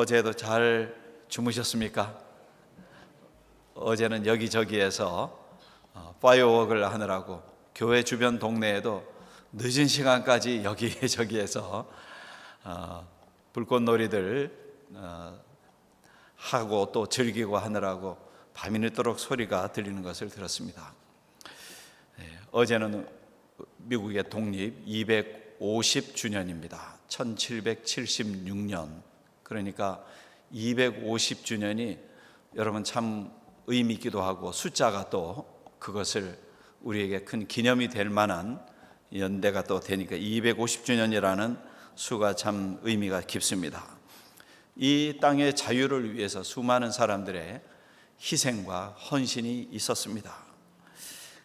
어제도 잘 주무셨습니까? 어제는 여기저기에서 파이어웍을 하느라고 교회 주변 동네에도 늦은 시간까지 여기저기에서 불꽃놀이들 하고 또 즐기고 하느라고 밤이 늦도록 소리가 들리는 것을 들었습니다. 어제는 미국의 독립 250주년입니다. 1776년. 그러니까 250주년이 여러분 참 의미 있기도 하고 숫자가 또 그것을 우리에게 큰 기념이 될 만한 연대가 또 되니까 250주년이라는 수가 참 의미가 깊습니다. 이 땅의 자유를 위해서 수많은 사람들의 희생과 헌신이 있었습니다.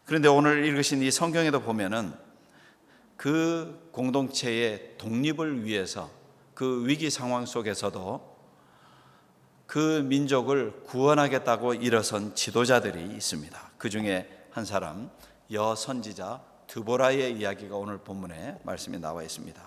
그런데 오늘 읽으신 이 성경에도 보면은 그 공동체의 독립을 위해서 그 위기 상황 속에서도 그 민족을 구원하겠다고 일어선 지도자들이 있습니다. 그 중에 한 사람 여선지자 드보라의 이야기가 오늘 본문에 말씀이 나와 있습니다.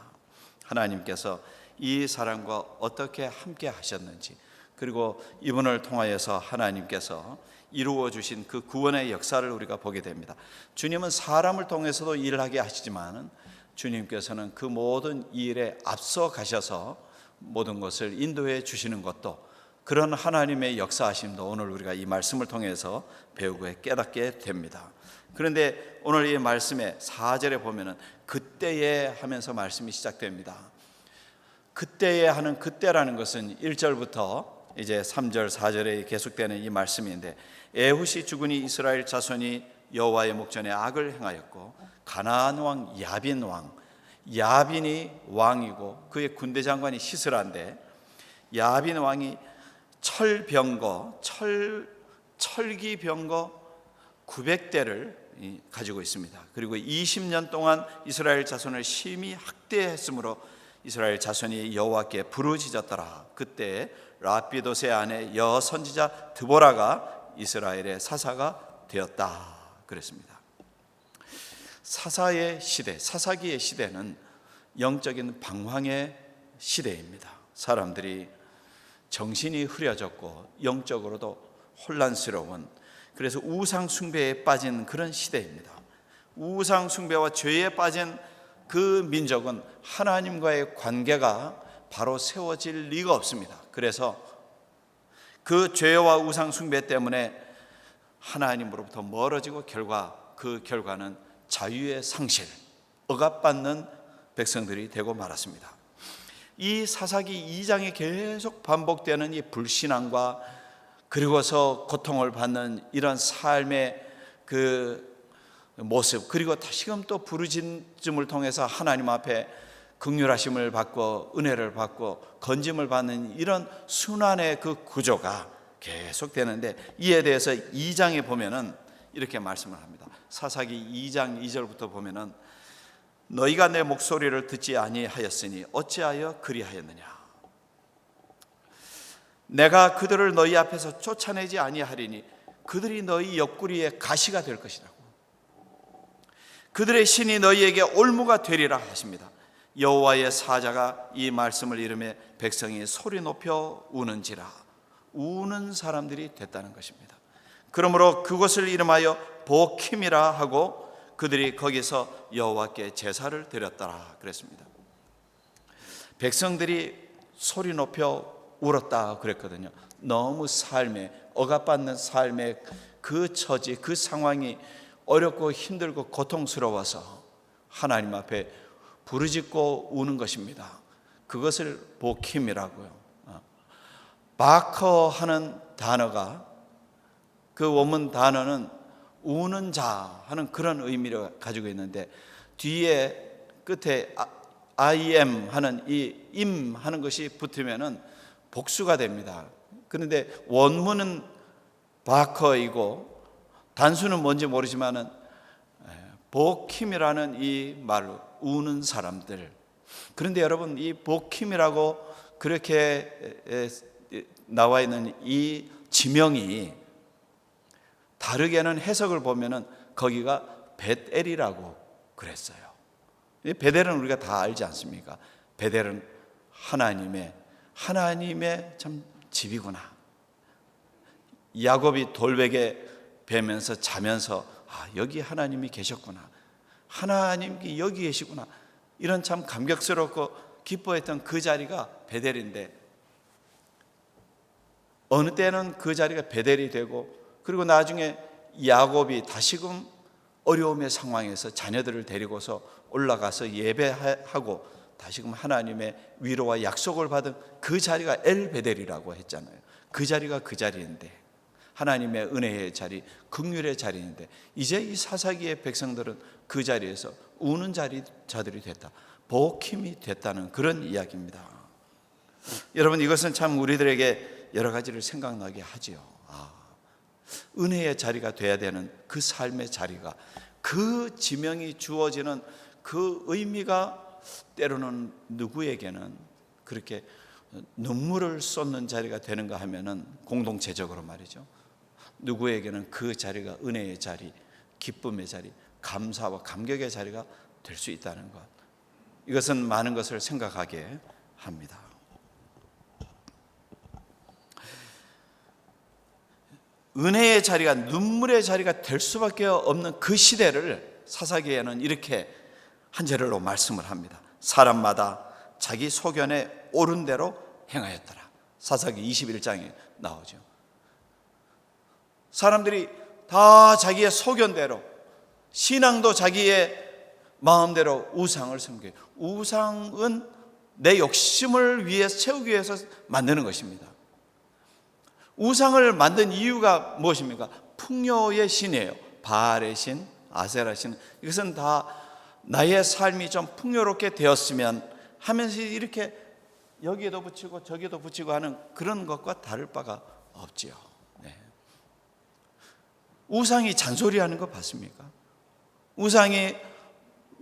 하나님께서 이 사람과 어떻게 함께 하셨는지, 그리고 이분을 통하여서 하나님께서 이루어 주신 그 구원의 역사를 우리가 보게 됩니다. 주님은 사람을 통해서도 일하게 하시지만 주님께서는 그 모든 일에 앞서 가셔서 모든 것을 인도해 주시는 것도, 그런 하나님의 역사하심도 오늘 우리가 이 말씀을 통해서 배우고 깨닫게 됩니다. 그런데 오늘 이 말씀의 4절에 보면은 그때에 하면서 말씀이 시작됩니다. 그때에 하는 그때라는 것은 1절부터 이제 3절 4절에 계속되는 이 말씀인데, 에훗이 죽으니 이스라엘 자손이 여호와의 목전에 악을 행하였고 가나안 왕 야빈 왕, 야빈이 왕이고 그의 군대 장관이 시스라인데, 야빈 왕이 철기 병거 900대를 가지고 있습니다. 그리고 20년 동안 이스라엘 자손을 심히 학대했으므로 이스라엘 자손이 여호와께 부르짖었더라. 그때 라피도스의 아내 여선지자 드보라가 이스라엘의 사사가 되었다 그랬습니다. 사사의 시대, 사사기의 시대는 영적인 방황의 시대입니다. 사람들이 정신이 흐려졌고 영적으로도 혼란스러운, 그래서 우상 숭배에 빠진 그런 시대입니다. 우상 숭배와 죄에 빠진 그 민족은 하나님과의 관계가 바로 세워질 리가 없습니다. 그래서 그 죄와 우상 숭배 때문에 하나님으로부터 멀어지고 그 결과는 자유의 상실, 억압받는 백성들이 되고 말았습니다. 이 사사기 2장에 계속 반복되는 이 불신앙과 그리고서 고통을 받는 이런 삶의 그 모습, 그리고 다시금 또 부르짖음을 통해서 하나님 앞에 긍휼하심을 받고 은혜를 받고 건짐을 받는 이런 순환의 그 구조가 계속되는데, 이에 대해서 2장에 보면은 이렇게 말씀을 합니다. 사사기 2장 2절부터 보면은 너희가 내 목소리를 듣지 아니하였으니 어찌하여 그리하였느냐. 내가 그들을 너희 앞에서 쫓아내지 아니하리니 그들이 너희 옆구리에 가시가 될 것이라고. 그들의 신이 너희에게 올무가 되리라 하십니다. 여호와의 사자가 이 말씀을 이르매 백성이 소리 높여 우는지라. 우는 사람들이 됐다는 것입니다. 그러므로 그것을 이름하여 보킴이라 하고 그들이 거기서 여호와께 제사를 드렸더라 그랬습니다. 백성들이 소리 높여 울었다 그랬거든요. 너무 삶에 억압받는 삶의 그 처지, 그 상황이 어렵고 힘들고 고통스러워서 하나님 앞에 부르짖고 우는 것입니다. 그것을 보킴이라고요. 바커 하는 단어가, 그 원문 단어는 우는 자 하는 그런 의미를 가지고 있는데, 뒤에 끝에 I am 하는 이 임 하는 것이 붙으면은 복수가 됩니다. 그런데 원문은 바커이고 단수는 뭔지 모르지만은 보킴이라는 이 말로 우는 사람들. 그런데 여러분, 이 보킴이라고 그렇게 나와 있는 이 지명이 다르게는 해석을 보면은 거기가 벳엘이라고 그랬어요. 이 베델은 우리가 다 알지 않습니까? 베델은 하나님의 참 집이구나. 야곱이 돌베개 베면서 자면서 여기 하나님이 계셨구나, 하나님이 여기 계시구나, 이런 참 감격스럽고 기뻐했던 그 자리가 베델인데, 어느 때는 그 자리가 베델이 되고, 그리고 나중에 야곱이 다시금 어려움의 상황에서 자녀들을 데리고서 올라가서 예배하고 다시금 하나님의 위로와 약속을 받은 그 자리가 엘베델이라고 했잖아요. 그 자리가 그 자리인데, 하나님의 은혜의 자리, 긍휼의 자리인데, 이제 이 사사기의 백성들은 그 자리에서 우는 자들이 됐다, 복힘이 됐다는 그런 이야기입니다. 여러분, 이것은 참 우리들에게 여러 가지를 생각나게 하지요. 은혜의 자리가 돼야 되는 그 삶의 자리가, 그 지명이 주어지는 그 의미가 때로는 누구에게는 그렇게 눈물을 쏟는 자리가 되는가 하면은, 공동체적으로 말이죠, 누구에게는 그 자리가 은혜의 자리, 기쁨의 자리, 감사와 감격의 자리가 될 수 있다는 것, 이것은 많은 것을 생각하게 합니다. 은혜의 자리가 눈물의 자리가 될 수밖에 없는 그 시대를 사사기에는 이렇게 한 절로 말씀을 합니다. 사람마다 자기 소견에 옳은 대로 행하였더라. 사사기 21장에 나오죠. 사람들이 다 자기의 소견대로, 신앙도 자기의 마음대로 우상을 섬겨요. 우상은 내 욕심을 위해서 채우기 위해서 만드는 것입니다. 우상을 만든 이유가 무엇입니까? 풍요의 신이에요. 바알의 신, 아세라 신. 이것은 다 나의 삶이 좀 풍요롭게 되었으면 하면서 이렇게 여기에도 붙이고 저기에도 붙이고 하는 그런 것과 다를 바가 없지요. 네. 우상이 잔소리하는 거 봤습니까? 우상이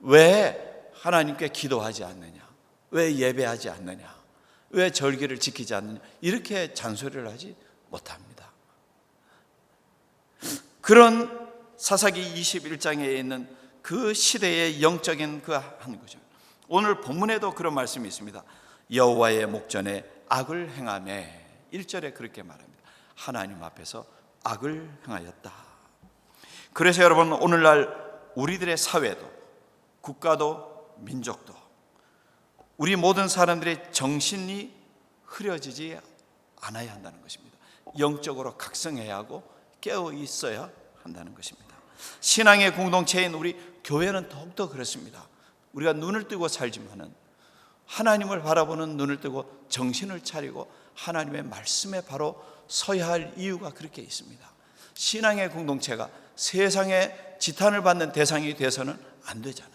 왜 하나님께 기도하지 않느냐, 왜 예배하지 않느냐, 왜 절기를 지키지 않느냐, 이렇게 잔소리를 하지 못합니다. 그런 사사기 21장에 있는 그 시대의 영적인 그 한 거죠. 오늘 본문에도 그런 말씀이 있습니다. 여호와의 목전에 악을 행하매, 1절에 그렇게 말합니다. 하나님 앞에서 악을 행하였다. 그래서 여러분, 오늘날 우리들의 사회도, 국가도, 민족도, 우리 모든 사람들의 정신이 흐려지지 않아야 한다는 것입니다. 영적으로 각성해야 하고 깨어 있어야 한다는 것입니다. 신앙의 공동체인 우리 교회는 더욱더 그렇습니다. 우리가 눈을 뜨고 살지만은, 하나님을 바라보는 눈을 뜨고 정신을 차리고 하나님의 말씀에 바로 서야 할 이유가 그렇게 있습니다. 신앙의 공동체가 세상의 지탄을 받는 대상이 돼서는 안 되잖아요.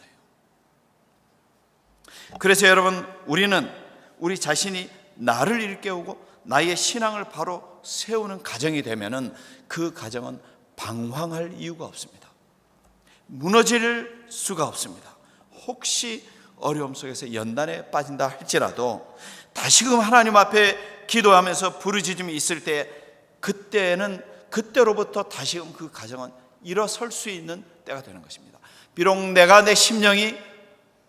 그래서 여러분, 우리는 우리 자신이 나를 일깨우고 나의 신앙을 바로 세우는 가정이 되면은 그 가정은 방황할 이유가 없습니다. 무너질 수가 없습니다. 혹시 어려움 속에서 연단에 빠진다 할지라도 다시금 하나님 앞에 기도하면서 부르짖음이 있을 때, 그때는 그때로부터 다시금 그 가정은 일어설 수 있는 때가 되는 것입니다. 비록 내가 내 심령이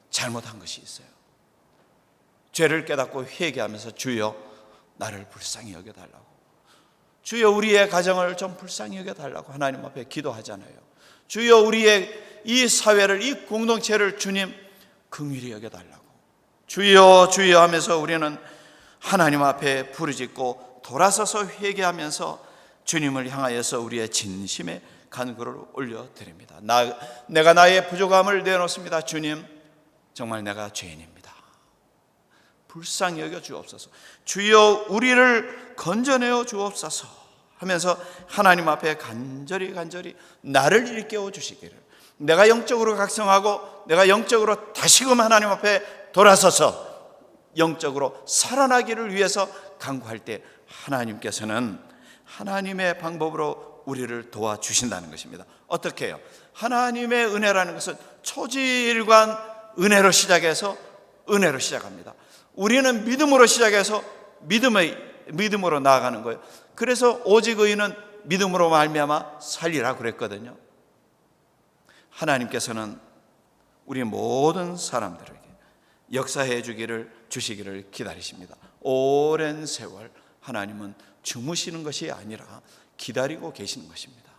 잘못한 것이 있어요. 죄를 깨닫고 회개하면서 주여 나를 불쌍히 여겨달라고, 주여 우리의 가정을 좀 불쌍히 여겨달라고 하나님 앞에 기도하잖아요. 주여 우리의 이 사회를, 이 공동체를 주님 긍휼히 여겨달라고, 주여 주여 하면서 우리는 하나님 앞에 부르짖고 돌아서서 회개하면서 주님을 향하여서 우리의 진심의 간구를 올려드립니다. 내가 나의 부족함을 내놓습니다. 주님, 정말 내가 죄인입니다. 불쌍히 여겨 주옵소서. 주여 우리를 건져내어 주옵소서 하면서 하나님 앞에 간절히 나를 일깨워 주시기를, 내가 영적으로 각성하고 내가 영적으로 다시금 하나님 앞에 돌아서서 영적으로 살아나기를 위해서 간구할 때 하나님께서는 하나님의 방법으로 우리를 도와주신다는 것입니다. 어떻게 해요? 하나님의 은혜라는 것은 초지일관 은혜로 시작해서 은혜로 시작합니다. 우리는 믿음으로 시작해서 믿음으로 나아가는 거예요. 그래서 오직 의인은 믿음으로 말미암아 살리라 그랬거든요. 하나님께서는 우리 모든 사람들에게 역사해 주시기를 기다리십니다. 오랜 세월 하나님은 주무시는 것이 아니라 기다리고 계시는 것입니다.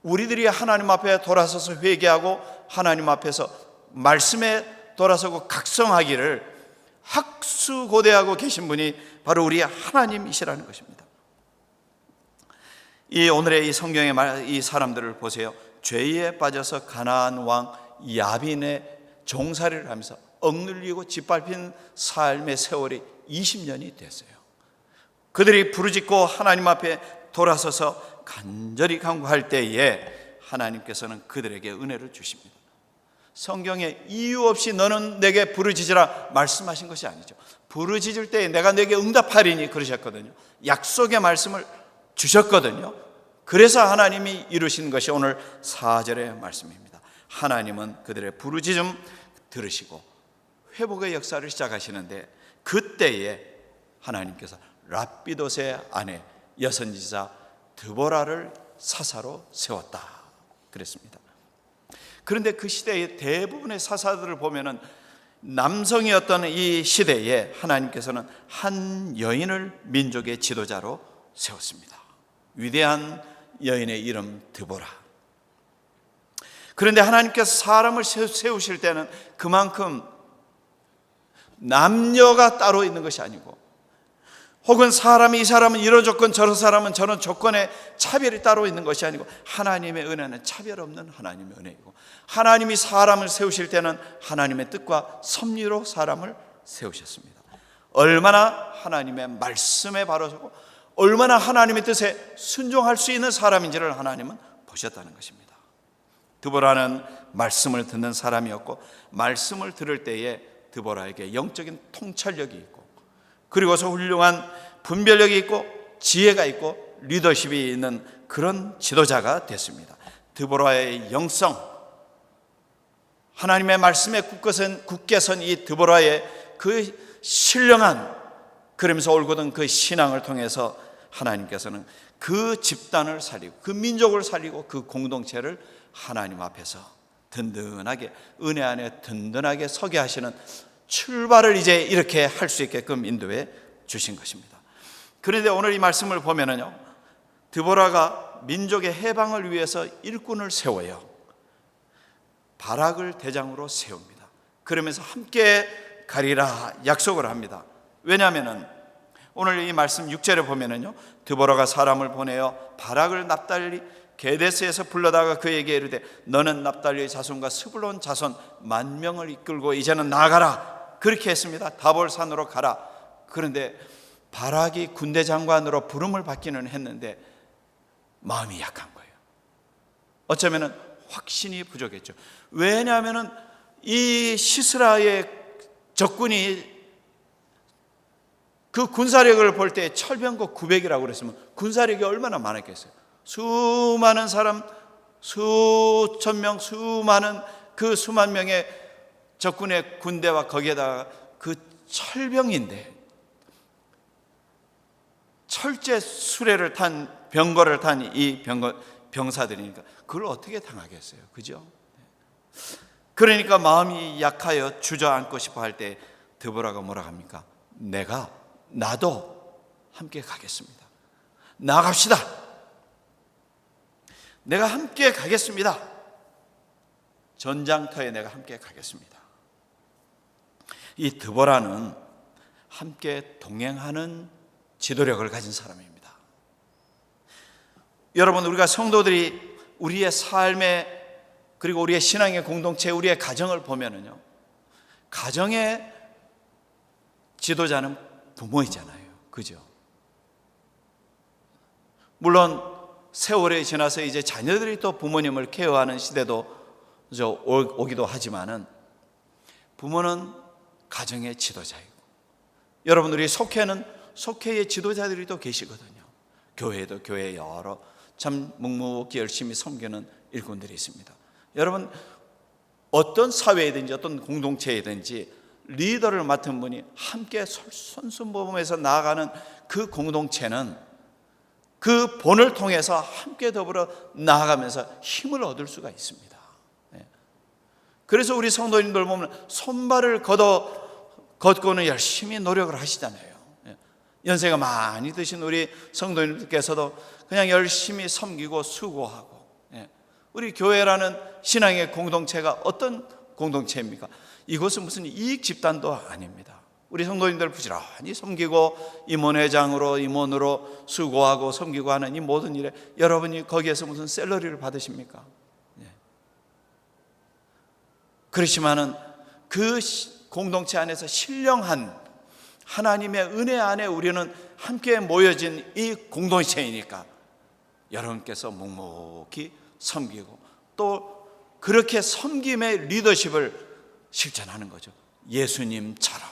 우리들이 하나님 앞에 돌아서서 회개하고 하나님 앞에서 말씀에 돌아서고 각성하기를 학수고대하고 계신 분이 바로 우리 하나님이시라는 것입니다. 이 오늘의 이 성경의 이 사람들을 보세요. 죄에 빠져서 가나안 왕 야빈의 종살이를 하면서 억눌리고 짓밟힌 삶의 세월이 20년이 됐어요. 그들이 부르짖고 하나님 앞에 돌아서서 간절히 간구할 때에 하나님께서는 그들에게 은혜를 주십니다. 성경에 이유 없이 너는 내게 부르짖으라 말씀하신 것이 아니죠. 부르짖을 때에 내가 내게 응답하리니 그러셨거든요. 약속의 말씀을 주셨거든요. 그래서 하나님이 이루신 것이 오늘 4절의 말씀입니다. 하나님은 그들의 부르짖음 들으시고 회복의 역사를 시작하시는데, 그때에 하나님께서 랍비돗의 아내 여선지자 드보라를 사사로 세웠다 그랬습니다. 그런데 그 시대의 대부분의 사사들을 보면은 남성이었던 이 시대에 하나님께서는 한 여인을 민족의 지도자로 세웠습니다. 위대한 여인의 이름 드보라. 그런데 하나님께서 사람을 세우실 때는 그만큼 남녀가 따로 있는 것이 아니고, 혹은 사람이 이 사람은 이런 조건, 저런 사람은 저런 조건에 차별이 따로 있는 것이 아니고, 하나님의 은혜는 차별 없는 하나님의 은혜이고, 하나님이 사람을 세우실 때는 하나님의 뜻과 섭리로 사람을 세우셨습니다. 얼마나 하나님의 말씀에 바로서고 얼마나 하나님의 뜻에 순종할 수 있는 사람인지를 하나님은 보셨다는 것입니다. 드보라는 말씀을 듣는 사람이었고, 말씀을 들을 때에 드보라에게 영적인 통찰력이 있고, 그리고서 훌륭한 분별력이 있고 지혜가 있고 리더십이 있는 그런 지도자가 됐습니다. 드보라의 영성, 하나님의 말씀에 굳게 선 이 드보라의 그 신령한, 그러면서 올곧은 그 신앙을 통해서 하나님께서는 그 집단을 살리고 그 민족을 살리고 그 공동체를 하나님 앞에서 든든하게, 은혜 안에 든든하게 서게 하시는 출발을 이제 이렇게 할 수 있게끔 인도해 주신 것입니다. 그런데 오늘 이 말씀을 보면은요, 드보라가 민족의 해방을 위해서 일꾼을 세워요. 바락을 대장으로 세웁니다. 그러면서 함께 가리라 약속을 합니다. 왜냐하면은 오늘 이 말씀 6절에 보면은요, 드보라가 사람을 보내어 바락을 납달리 게데스에서 불러다가 그에게 이르되 너는 납달리의 자손과 스불론 자손 10,000명을 이끌고 이제는 나가라. 그렇게 했습니다. 다볼산으로 가라. 그런데 바락이 군대 장관으로 부름을 받기는 했는데 마음이 약한 거예요. 어쩌면은 확신이 부족했죠. 왜냐하면은 이 시스라의 적군이 그 군사력을 볼 때 철병거 900이라고 그랬으면 군사력이 얼마나 많았겠어요. 수많은 사람, 수천 명, 수많은 그 수만 명의 적군의 군대와 거기에다가 그 철병인데, 철제 수레를 탄 병거를 탄 이 병사들이니까 그걸 어떻게 당하겠어요, 그죠? 그러니까 마음이 약하여 주저앉고 싶어 할 때 드보라가 뭐라 합니까? 나도 함께 가겠습니다. 나갑시다. 내가 함께 가겠습니다. 전장터에 내가 함께 가겠습니다. 이 드보라는 함께 동행하는 지도력을 가진 사람입니다. 여러분, 우리가 성도들이 우리의 삶에, 그리고 우리의 신앙의 공동체, 우리의 가정을 보면은요, 가정의 지도자는 부모이잖아요, 그죠? 물론 세월이 지나서 이제 자녀들이 또 부모님을 케어하는 시대도 오기도 하지만은 부모는 가정의 지도자이고, 여러분, 우리 속회의 지도자들이 또 계시거든요. 교회도 교회 여러 참 묵묵히 열심히 섬기는 일꾼들이 있습니다. 여러분, 어떤 사회이든지 어떤 공동체이든지 리더를 맡은 분이 함께 손수범해서 나아가는 그 공동체는 그 본을 통해서 함께 더불어 나아가면서 힘을 얻을 수가 있습니다. 그래서 우리 성도님들 보면 손발을 걷어 걷고는 열심히 노력을 하시잖아요. 연세가 많이 드신 우리 성도님들께서도 그냥 열심히 섬기고 수고하고, 우리 교회라는 신앙의 공동체가 어떤 공동체입니까? 이것은 무슨 이익 집단도 아닙니다. 우리 성도님들 부지런히 섬기고 임원회장으로 임원으로 수고하고 섬기고 하는 이 모든 일에 여러분이 거기에서 무슨 샐러리를 받으십니까? 그렇지만은 그 공동체 안에서 신령한 하나님의 은혜 안에 우리는 함께 모여진 이 공동체이니까 여러분께서 묵묵히 섬기고 또 그렇게 섬김의 리더십을 실천하는 거죠. 예수님처럼,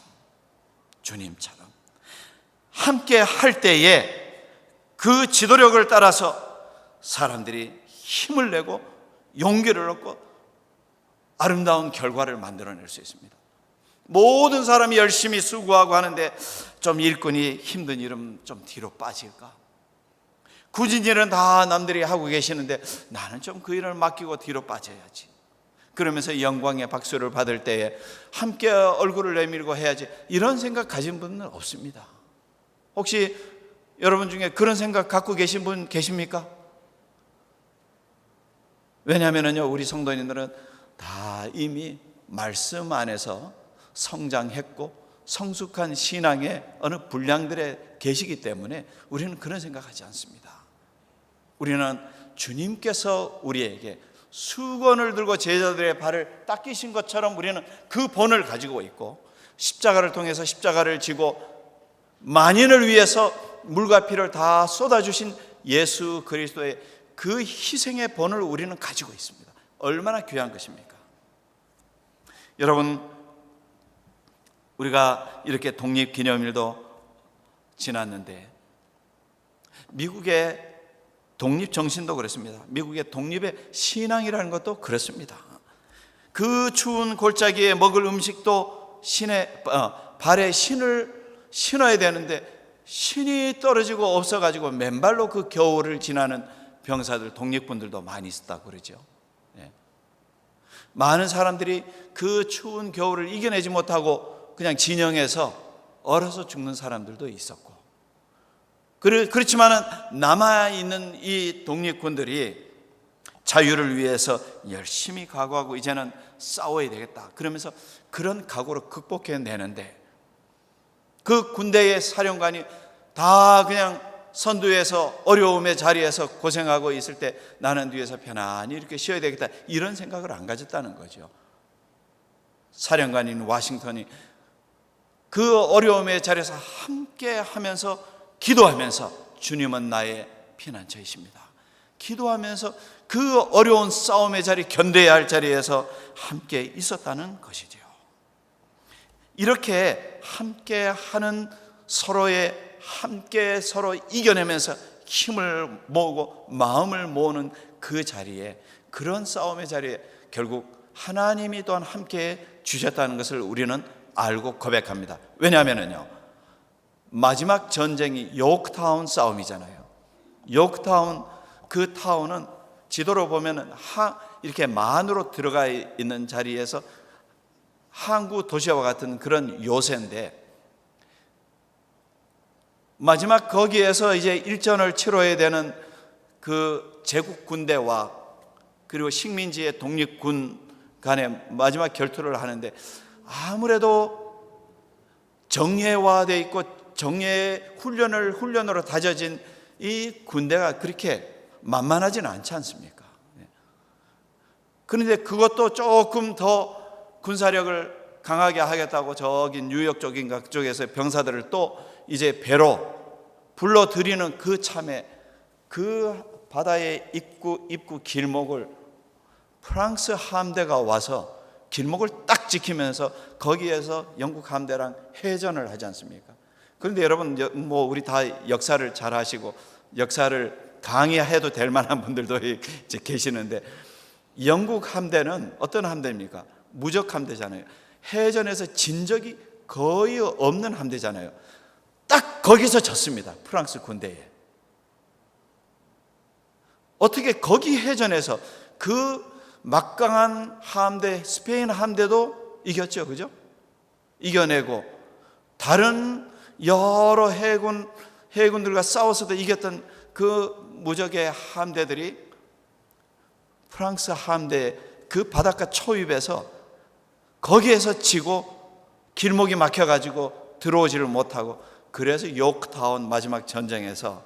주님처럼 함께 할 때에 그 지도력을 따라서 사람들이 힘을 내고 용기를 얻고 아름다운 결과를 만들어낼 수 있습니다. 모든 사람이 열심히 수고하고 하는데 좀 일꾼이 힘든 일은 좀 뒤로 빠질까? 굳은 일은 다 남들이 하고 계시는데 나는 좀 그 일을 맡기고 뒤로 빠져야지. 그러면서 영광의 박수를 받을 때에 함께 얼굴을 내밀고 해야지, 이런 생각 가진 분은 없습니다. 혹시 여러분 중에 그런 생각 갖고 계신 분 계십니까? 왜냐하면요, 우리 성도님들은 다 이미 말씀 안에서 성장했고 성숙한 신앙의 어느 분량들에 계시기 때문에 우리는 그런 생각하지 않습니다. 우리는 주님께서 우리에게 수건을 들고 제자들의 발을 닦이신 것처럼 우리는 그 본을 가지고 있고, 십자가를 통해서 십자가를 지고 만인을 위해서 물과 피를 다 쏟아주신 예수 그리스도의 그 희생의 본을 우리는 가지고 있습니다. 얼마나 귀한 것입니까? 여러분, 우리가 이렇게 독립기념일도 지났는데 미국의 독립정신도 그렇습니다. 미국의 독립의 신앙이라는 것도 그렇습니다. 그 추운 골짜기에 먹을 음식도 발에 신을 신어야 되는데 신이 떨어지고 없어가지고 맨발로 그 겨울을 지나는 병사들, 독립군들도 많이 있었다고 그러죠. 많은 사람들이 그 추운 겨울을 이겨내지 못하고 그냥 진영에서 얼어서 죽는 사람들도 있었고, 그렇지만 남아있는 이 독립군들이 자유를 위해서 열심히 각오하고 이제는 싸워야 되겠다 그러면서 그런 각오를 극복해내는데, 그 군대의 사령관이 다 그냥 선두에서 어려움의 자리에서 고생하고 있을 때 나는 뒤에서 편안히 이렇게 쉬어야 되겠다, 이런 생각을 안 가졌다는 거죠. 사령관인 워싱턴이 그 어려움의 자리에서 함께 하면서 기도하면서 주님은 나의 피난처이십니다, 기도하면서 그 어려운 싸움의 자리, 견뎌야 할 자리에서 함께 있었다는 것이죠. 이렇게 함께 하는, 함께 서로 이겨내면서 힘을 모으고 마음을 모으는 그 자리에, 그런 싸움의 자리에 결국 하나님이 또한 함께 주셨다는 것을 우리는 알고 고백합니다. 왜냐하면요, 마지막 전쟁이 요크타운 싸움이잖아요. 요크타운, 그 타운은 지도로 보면은 이렇게 만으로 들어가 있는 자리에서 항구 도시와 같은 그런 요새인데, 마지막 거기에서 이제 일전을 치러야 되는 그 제국 군대와 그리고 식민지의 독립군 간에 마지막 결투를 하는데, 아무래도 정예화되어 있고 정예 훈련으로 다져진 이 군대가 그렇게 만만하지는 않지 않습니까? 그런데 그것도 조금 더 군사력을 강하게 하겠다고 저기 뉴욕 쪽인가 그쪽에서 병사들을 또 이제 배로 불러들이는 그 참에, 그 바다의 입구 길목을 프랑스 함대가 와서 길목을 딱 지키면서 거기에서 영국 함대랑 해전을 하지 않습니까? 그런데 여러분, 뭐 우리 다 역사를 잘 아시고 역사를 강의해도 될 만한 분들도 이제 계시는데, 영국 함대는 어떤 함대입니까? 무적 함대잖아요. 해전에서 진 적이 거의 없는 함대잖아요. 딱 거기서 졌습니다, 프랑스 군대에. 어떻게 거기 해전에서 그 막강한 함대, 스페인 함대도 이겼죠, 그죠? 이겨내고 다른 여러 해군들과 싸워서도 이겼던 그 무적의 함대들이 프랑스 함대 그 바닷가 초입에서 거기에서 지고 길목이 막혀가지고 들어오지를 못하고, 그래서 요크타운 마지막 전쟁에서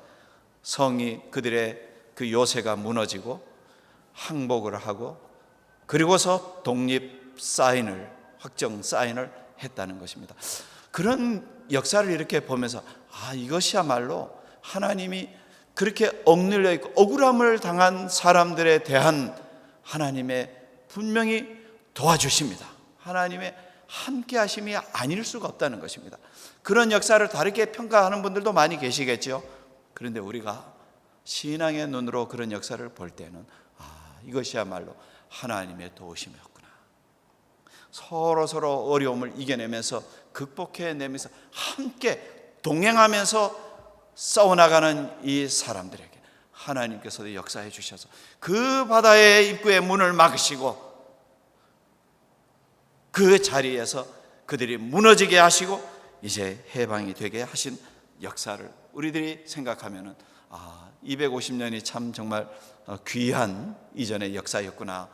성이, 그들의 그 요새가 무너지고 항복을 하고, 그리고서 독립 사인을, 확정 사인을 했다는 것입니다. 그런 역사를 이렇게 보면서 이것이야말로 하나님이 그렇게 억눌려 있고 억울함을 당한 사람들에 대한 하나님의 분명히 도와주십니다. 하나님의 함께 하심이 아닐 수가 없다는 것입니다. 그런 역사를 다르게 평가하는 분들도 많이 계시겠죠. 그런데 우리가 신앙의 눈으로 그런 역사를 볼 때는 이것이야말로 하나님의 도우심이었구나. 서로 어려움을 이겨내면서 극복해내면서 함께 동행하면서 싸워나가는 이 사람들에게 하나님께서도 역사해 주셔서 그 바다의 입구의 문을 막으시고 그 자리에서 그들이 무너지게 하시고 이제 해방이 되게 하신 역사를 우리들이 생각하면은 250년이 참 정말 귀한 이전의 역사였구나,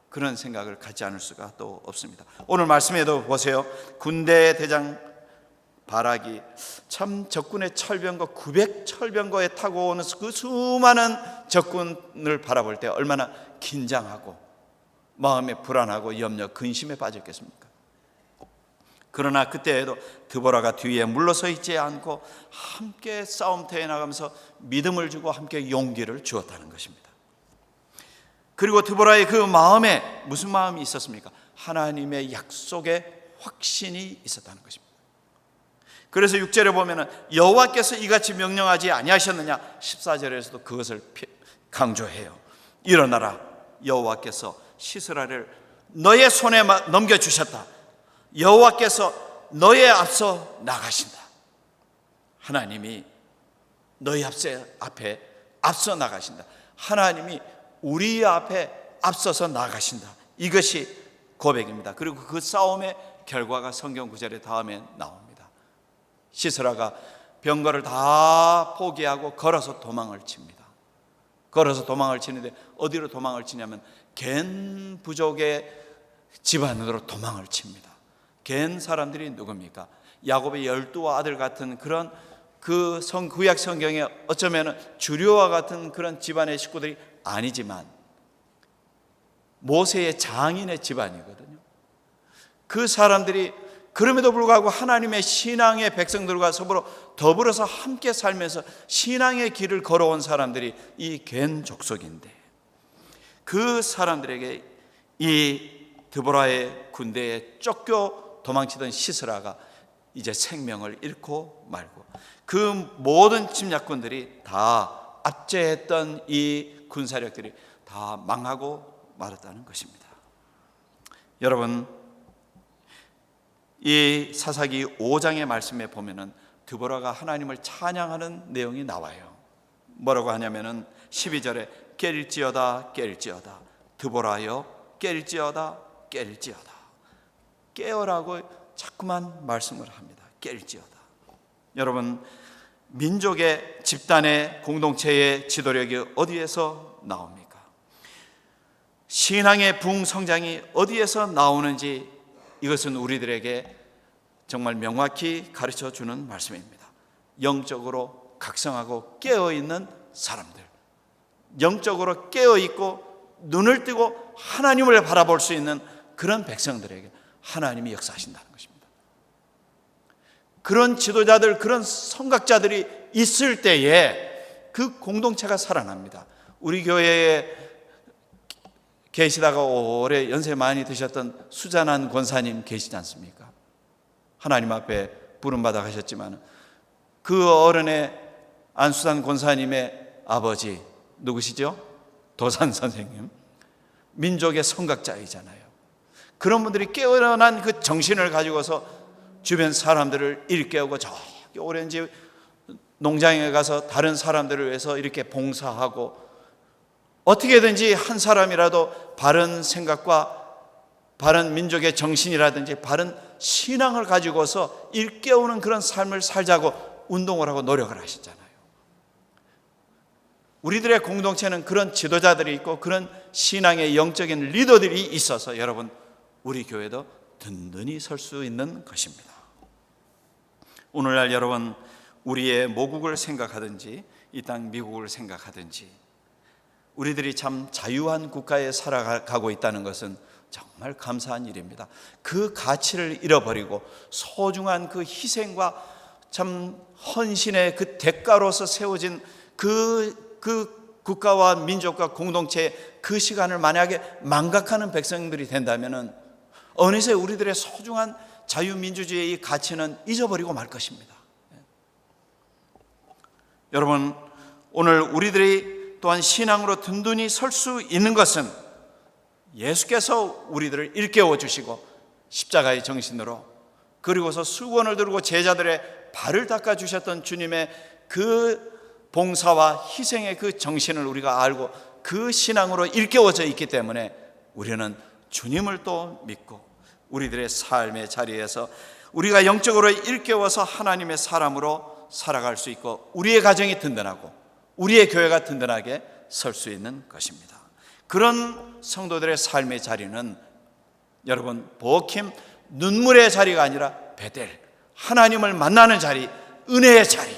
그런 생각을 갖지 않을 수가 또 없습니다. 오늘 말씀에도 보세요. 군대 대장 바락이 참 적군의 철병거 900철병거에 타고 오는 그 수많은 적군을 바라볼 때 얼마나 긴장하고 마음에 불안하고 염려, 근심에 빠졌겠습니까? 그러나 그때에도 드보라가 뒤에 물러서 있지 않고 함께 싸움터에 나가면서 믿음을 주고 함께 용기를 주었다는 것입니다. 그리고 드보라의 그 마음에 무슨 마음이 있었습니까? 하나님의 약속에 확신이 있었다는 것입니다. 그래서 6절에 보면은 여호와께서 이같이 명령하지 아니하셨느냐, 14절에서도 그것을 강조해요. 일어나라, 여호와께서 시스라를 너의 손에 넘겨주셨다. 여호와께서 너의 앞서 나가신다. 하나님이 너희 앞에 앞서 나가신다. 하나님이 우리 앞에 앞서서 나가신다. 이것이 고백입니다. 그리고 그 싸움의 결과가 성경 구절의 다음에 나옵니다. 시스라가 병거를 다 포기하고 걸어서 도망을 칩니다. 걸어서 도망을 치는데 어디로 도망을 치냐면 겐 부족의 집안으로 도망을 칩니다. 겐 사람들이 누굽니까? 야곱의 12아들 같은 그런 그 구약 성경에 어쩌면 주류와 같은 그런 집안의 식구들이 아니지만 모세의 장인의 집안이거든요. 그 사람들이 그럼에도 불구하고 하나님의 신앙의 백성들과 더불어서 함께 살면서 신앙의 길을 걸어온 사람들이 이 겐 족속인데, 그 사람들에게 이 드보라의 군대에 쫓겨 도망치던 시스라가 이제 생명을 잃고 말고, 그 모든 침략군들이 다 압제했던 이 군사력들이 다 망하고 말았다는 것입니다. 여러분, 이 사사기 5장의 말씀에 보면은 드보라가 하나님을 찬양하는 내용이 나와요. 뭐라고 하냐면은 12절에 깰지어다 깰지어다 드보라여 깰지어다 깰지어다, 깨어라고 자꾸만 말씀을 합니다. 깰지어다. 여러분, 민족의 집단의 공동체의 지도력이 어디에서 나옵니까? 신앙의 부흥성장이 어디에서 나오는지 이것은 우리들에게 정말 명확히 가르쳐 주는 말씀입니다. 영적으로 각성하고 깨어있는 사람들, 영적으로 깨어있고 눈을 뜨고 하나님을 바라볼 수 있는 그런 백성들에게 하나님이 역사하신다는 것입니다. 그런 지도자들, 그런 선각자들이 있을 때에 그 공동체가 살아납니다. 우리 교회에 계시다가 오래 연세 많이 드셨던 수잔한 권사님 계시지 않습니까? 하나님 앞에 부름받아 가셨지만 그 어른의 안수산 권사님의 아버지 누구시죠? 도산 선생님, 민족의 선각자이잖아요. 그런 분들이 깨어난 그 정신을 가지고서 주변 사람들을 일깨우고 저기 오렌지 농장에 가서 다른 사람들을 위해서 이렇게 봉사하고, 어떻게든지 한 사람이라도 바른 생각과 바른 민족의 정신이라든지 바른 신앙을 가지고서 일깨우는 그런 삶을 살자고 운동을 하고 노력을 하셨잖아요. 우리들의 공동체는 그런 지도자들이 있고 그런 신앙의 영적인 리더들이 있어서 여러분, 우리 교회도 든든히 설 수 있는 것입니다. 오늘날 여러분, 우리의 모국을 생각하든지 이 땅 미국을 생각하든지 우리들이 참 자유한 국가에 살아가고 있다는 것은 정말 감사한 일입니다. 그 가치를 잃어버리고 소중한 그 희생과 참 헌신의 그 대가로서 세워진 그 국가와 민족과 공동체의 그 시간을 만약에 망각하는 백성들이 된다면 어느새 우리들의 소중한 자유민주주의의 이 가치는 잊어버리고 말 것입니다. 여러분, 오늘 우리들이 또한 신앙으로 든든히 설 수 있는 것은 예수께서 우리들을 일깨워 주시고 십자가의 정신으로, 그리고서 수건을 들고 제자들의 발을 닦아 주셨던 주님의 그 봉사와 희생의 그 정신을 우리가 알고 그 신앙으로 일깨워져 있기 때문에 우리는 주님을 또 믿고 우리들의 삶의 자리에서 우리가 영적으로 일깨워서 하나님의 사람으로 살아갈 수 있고 우리의 가정이 든든하고 우리의 교회가 든든하게 설 수 있는 것입니다. 그런 성도들의 삶의 자리는 여러분, 보킴 눈물의 자리가 아니라 베델, 하나님을 만나는 자리, 은혜의 자리,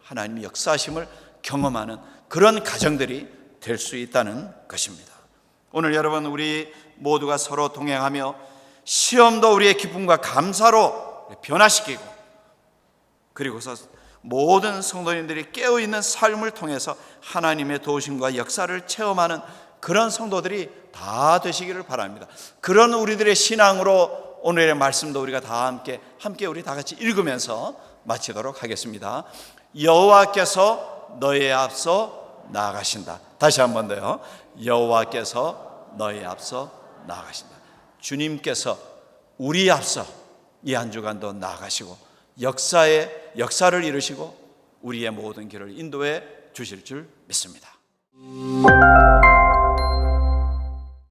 하나님의 역사하심을 경험하는 그런 가정들이 될 수 있다는 것입니다. 오늘 여러분, 우리 모두가 서로 동행하며 시험도 우리의 기쁨과 감사로 변화시키고, 그리고서 모든 성도님들이 깨어있는 삶을 통해서 하나님의 도우심과 역사를 체험하는 그런 성도들이 다 되시기를 바랍니다. 그런 우리들의 신앙으로 오늘의 말씀도 우리가 다 함께 우리 다 같이 읽으면서 마치도록 하겠습니다. 여호와께서 너희의 앞서 나아가신다. 다시 한 번 더요. 여호와께서 너희의 앞서 나아가신다. 주님께서 우리 앞서 이 한 주간도 나아가시고 역사를 이루시고 우리의 모든 길을 인도해 주실 줄 믿습니다.